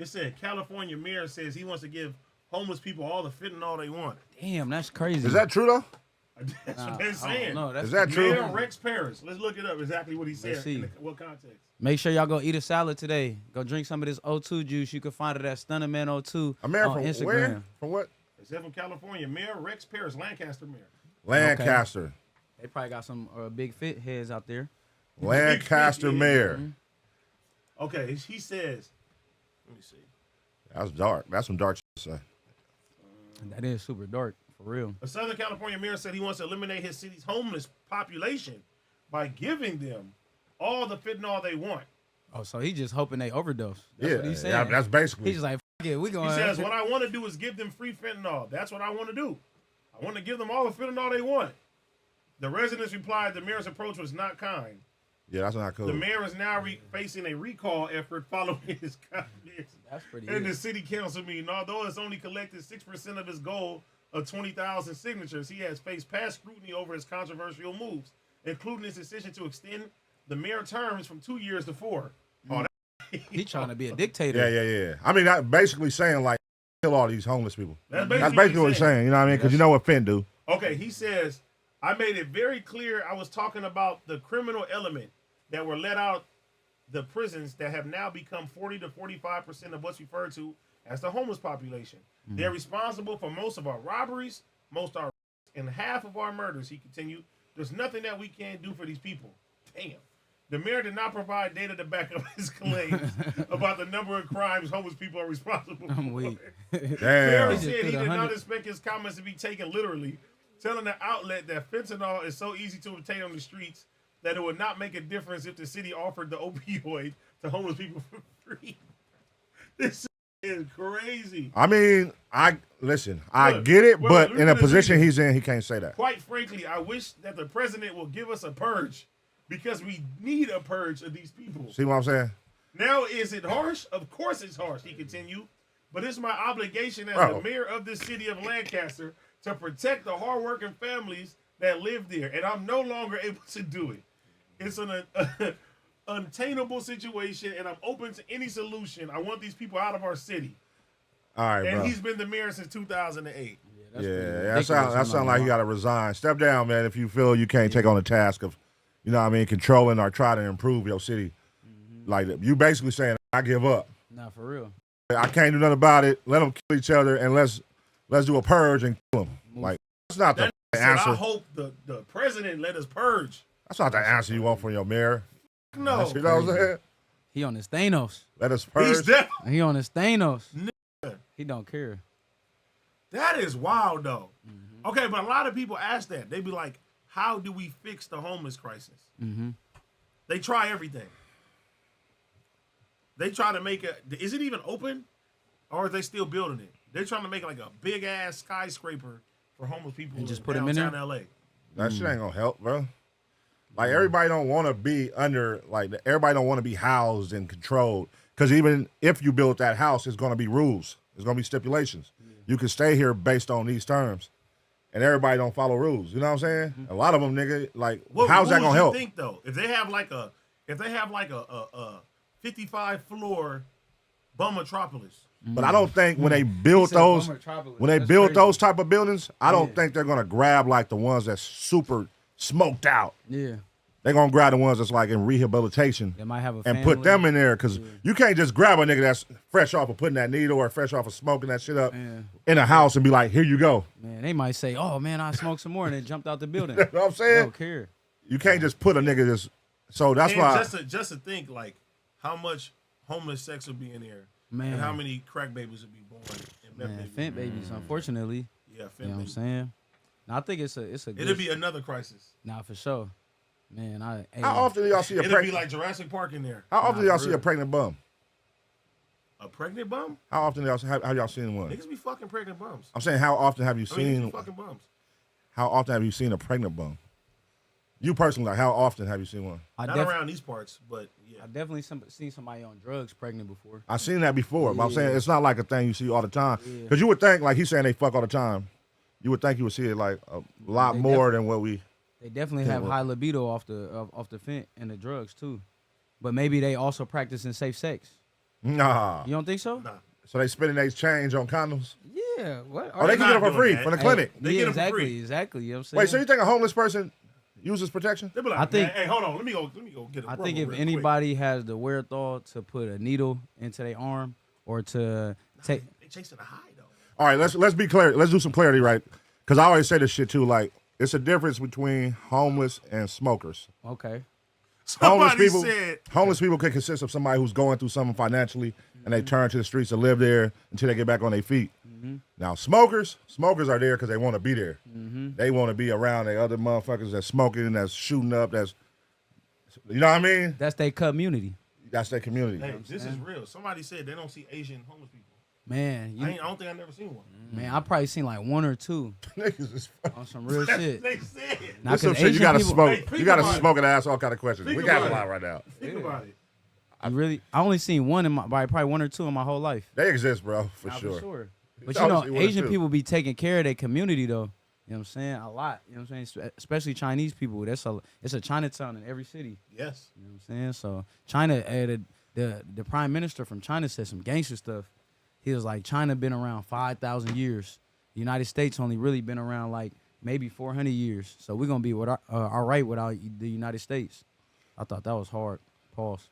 It said California mayor says he wants to give homeless people all the fentanyl they want. Damn, that's crazy. Is that true though? That's what they're saying. No, Is that true? Mayor Rex Paris. Let's look it up exactly what he said. What context? Make sure y'all go eat a salad today. Go drink some of this O2 juice. You can find it at Stunning Man O2 A mayor on from Instagram. where? From what? It said from California. Mayor Rex Paris, Lancaster mayor. Lancaster. Okay. They probably got some big fit heads out there. Lancaster mayor. Mm-hmm. Okay, he says. Let me see. That's dark. That's some dark shit to say. That is super dark, for real. A Southern California mayor said he wants to eliminate his city's homeless population by giving them all the fentanyl they want. Oh, so he just hoping they overdose. That's what he's saying. Yeah, that's basically. He's just like, yeah, we going. He says, what I want to do is give them free fentanyl. That's what I want to do. I want to give them all the fentanyl they want. The residents replied the mayor's approach was not kind. Yeah, that's not cool. The mayor is now facing a recall effort following his comments in the city council meeting. Although it's only collected 6% of his goal of 20,000 signatures, he has faced past scrutiny over his controversial moves, including his decision to extend the mayor terms from 2 years to 4. Oh, He's trying to be a dictator. Yeah. I mean, that basically saying like, kill all these homeless people. That's basically what he's saying. You know what I mean? Because you know what Fent do. Okay, he says, I made it very clear I was talking about the criminal element that were let out the prisons that have now become 40 to 45% of what's referred to as the homeless population. They're responsible for most of our robberies, most of our and half of our murders, he continued. There's nothing that we can't do for these people. Damn. The mayor did not provide data to back up his claims about the number of crimes homeless people are responsible for. I'm weak. Damn. Mayor said he did not expect his comments to be taken literally, telling the outlet that fentanyl is so easy to obtain on the streets that it would not make a difference if the city offered the opioid to homeless people for free. This is crazy. I mean, I get it, but in a position he's in, he can't say that. Quite frankly, I wish that the president will give us a purge because we need a purge of these people. See what I'm saying? Now, is it harsh? Of course it's harsh, he continued. But it's my obligation as the mayor of this city of Lancaster to protect the hardworking families that live there. And I'm no longer able to do it. It's an untainable situation, and I'm open to any solution. I want these people out of our city. All right, and bro. he's been the mayor since 2008. That sound like you got to resign. Step down, man, if you feel you can't take on the task of, you know what I mean, controlling or try to improve your city. Like, you basically saying, I give up. Nah, for real. I can't do nothing about it. Let them kill each other, and let's do a purge and kill them. Like, that's not the answer. I hope the president let us purge. That's not the answer you want from your mayor. No. You know what I'm saying? He on his Thanos. Let us purge. He on his Thanos. He don't care. That is wild, though. Okay, but a lot of people ask that. They be like, how do we fix the homeless crisis? They try everything. They try to make is it even open? Or are they still building it? They're trying to make like a big-ass skyscraper for homeless people and just put them in there? L.A. That shit ain't gonna help, bro. Like, everybody don't want to be everybody don't want to be housed and controlled. Because even if you build that house, it's going to be rules. It's going to be stipulations. You can stay here based on these terms. And everybody don't follow rules. You know what I'm saying? A lot of them, nigga, like, how's that going to help? What do you think, though? If they have like a 55-floor bum metropolis. But I don't think when they build those type of buildings, I don't think they're going to grab like the ones that's super smoked out. Yeah. They're going to grab the ones that's like in rehabilitation. They might have a and put them in there because you can't just grab a nigga that's fresh off of putting that needle or fresh off of smoking that shit up in a house and be like, here you go. Man, they might say, oh, man, I smoked some more and then jumped out the building. You know what I'm saying? They don't care. You can't just put a nigga just. So that's why. Just to think, like, how much homeless sex would be in there. Man. And how many crack babies would be born. And Fent babies, unfortunately. Yeah, Fent You know what I'm saying? And I think it's a it'll be another crisis. Nah, for sure. Man, how often do y'all see a pregnant? It'll be like Jurassic Park in there. How often do y'all see a pregnant bum? A pregnant bum? How often have y'all seen one? Niggas be fucking pregnant bums. I'm saying, how often have you seen fucking bums? How often have you seen a pregnant bum? You personally, like, how often have you seen one? Not around these parts, but yeah. I definitely seen somebody on drugs pregnant before. I've seen that before, but I'm saying it's not like a thing you see all the time. Because you would think, like he's saying they fuck all the time, you would think you would see it like a lot more than what we. They definitely have high libido off the Fent and the drugs too. But maybe they also practicing safe sex. Nah. You don't think so? Nah. So they spending their change on condoms? Yeah. What? Oh, they can get them for free from the clinic. They yeah, get 'em for exactly, free. exactly. You know what I'm saying? Wait, so you think a homeless person uses protection? They be like, I think- hey, hold on, let me go get a I rubber think if real anybody has the wherewithal to put a needle into their arm or to take, quick. They chasing a high though. All right, let's be clear. Let's do some clarity, right? Because I always say this shit too. Like, it's a difference between homeless and smokers. okay, Somebody said Homeless people can consist of somebody who's going through something financially, and they turn to the streets to live there until they get back on their feet. Now, smokers are there because they want to be there. They want to be around the other motherfuckers that's smoking, that's shooting up, that's, you know what I mean? that's their community, That's their community. hey, this is real. Somebody said they don't see Asian homeless people. man. I don't think I've never seen one. Man, I probably seen like one or two Niggas is on some real shit. They said. Now, This some 'cause shit you Asian gotta people- smoke. Hey, You think gotta about it. smoke and ask all kind of questions. Think We got a about lot it. right now. Think about it. I only seen one in my, probably one or two in my whole life. They exist, bro, for Nah, sure. But I you know, only see one or Asian two. people be taking care of their community though. You know what I'm saying? A lot. You know what I'm saying? Especially Chinese people. It's a Chinatown in every city. Yes. You know what I'm saying? So China, the prime minister from China said some gangster stuff. He was like, China been around 5,000 years. The United States only really been around like maybe 400 years. So we're gonna be all right without the United States. I thought that was hard. Pause.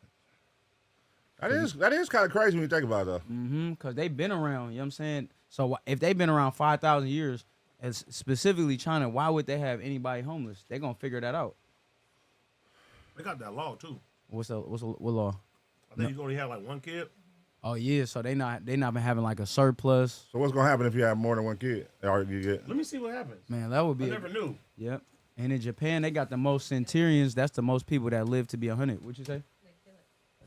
That is kind of crazy when you think about it, though. Because they've been around, you know what I'm saying? So if they've been around 5,000 years, as specifically China, why would they have anybody homeless? They're going to figure that out. They got that law too. What law? I think you can only have like one kid. Oh, yeah, so they not been having like a surplus. So what's gonna happen if you have more than one kid? Or you get Let me see what happens. Man, that would I be... never knew. Yep. And in Japan, they got the most centurions. That's the most people that live to be 100. What'd you say?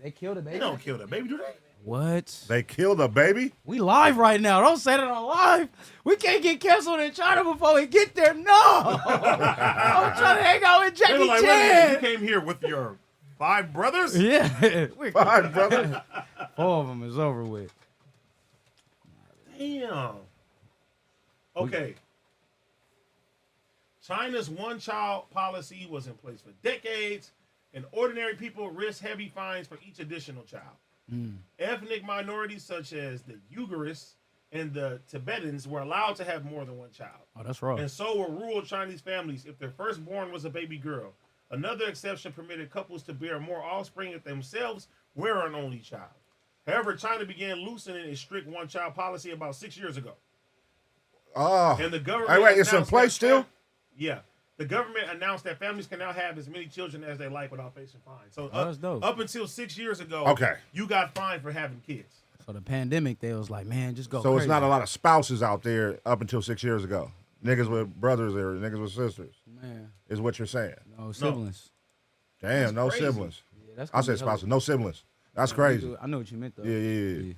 They killed a They baby? don't kill that baby, do they? What? they killed a baby? We live right now. Don't say that on live. We can't get canceled in China before we get there. No. I'm trying to hang out with They were Jackie like, wait a minute, you Chan. came here with your 5 brothers? Yeah. Fine, brother. 4 of them is over with. Damn. Okay. China's one-child policy was in place for decades, and ordinary people risk heavy fines for each additional child. Ethnic minorities such as the Uyghurs and the Tibetans were allowed to have more than one child. Oh, that's wrong. And so were rural Chinese families if their firstborn was a baby girl. Another exception permitted couples to bear more offspring if themselves were an only child. However, China began loosening its strict one-child policy about 6 years ago. Oh. And the government Hey, wait, it's in announced place that still? Yeah. The government announced that families can now have as many children as they like without facing fines. So Oh, that's dope. up until 6 years ago, Okay. you got fined for having kids. So the pandemic, they was like, man, just go So it's crazy. not a lot of spouses out there up until 6 years ago. Niggas with brothers or niggas with sisters Man, is what you're saying. no siblings. Damn, no crazy. siblings. Yeah, that's I gonna said be hella- spouses, no siblings. That's Yeah, crazy. I know what you meant, though. Yeah.